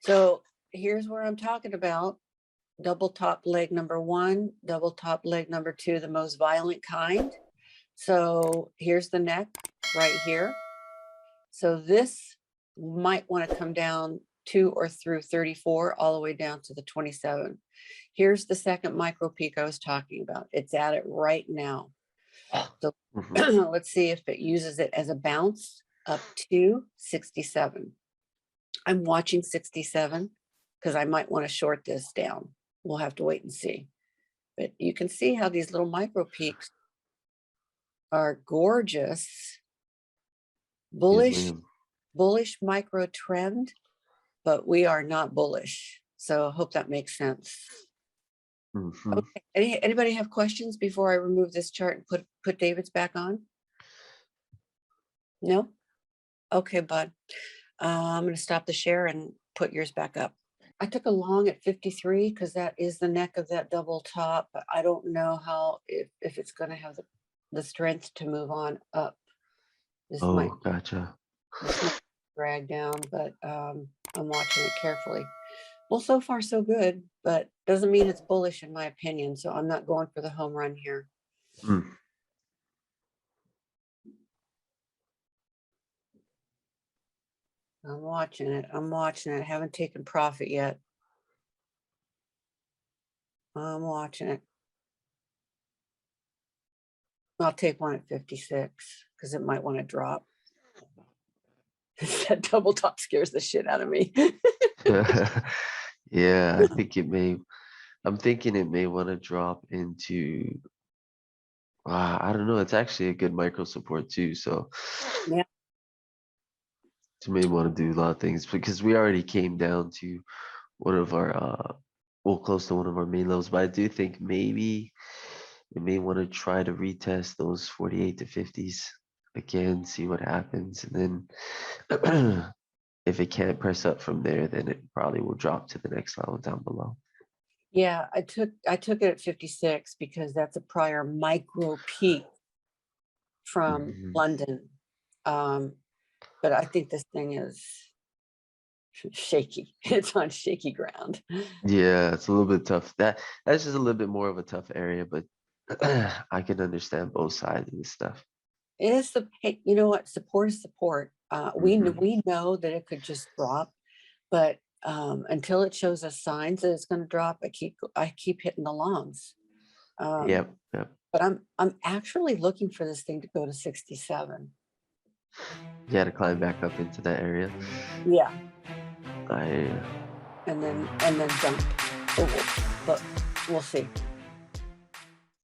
So here's where I'm talking about double top leg number 1, double top leg number 2, the most violent kind. So here's the neck right here. So this might want to come down 2 or through 34 all the way down to the 27. Here's the second micro peak I was talking about. It's at it right now. So let's see if it uses it as a bounce up to 67. I'm watching 67 because I might want to short this down. We'll have to wait and see. But you can see how these little micro peaks are gorgeous. Bullish, bullish micro trend, but we are not bullish. So I hope that makes sense. Okay. Anybody have questions before I remove this chart and put David's back on? No? Okay, bud. I'm going to stop the share and put yours back up. I took a long at 53 because that is the neck of that double top, but I don't know how, if it's going to have the strength to move on up. This might gotcha. This might drag down, but I'm watching it carefully. Well, so far so good, but doesn't mean it's bullish in my opinion. So I'm not going for the home run here. I'm watching it. I'm watching it. Haven't taken profit yet. I'm watching it. I'll take one at 56 because it might want to drop. That double top scares the shit out of me. Yeah, I think it may. I'm thinking it may want to drop into. I don't know. It's actually a good micro support too. So Yeah. you may want to do a lot of things because we already came down to one of our well, close to one of our main levels. But I do think maybe it may want to try to retest those 48 to 50s again, see what happens, and then if it can't press up from there, then it probably will drop to the next level down below. Yeah, I took it at 56 because that's a prior micro peak from London. But I think this thing is shaky. It's on shaky ground. Yeah, it's a little bit tough. That's just a little bit more of a tough area, but I can understand both sides of this stuff. It is hey, you know what? Support is support. We know that it could just drop, but until it shows us signs that it's going to drop, I keep hitting the longs. Yep. But I'm actually looking for this thing to go to 67. You got to climb back up into that area. Yeah. I And then jump. But we'll see.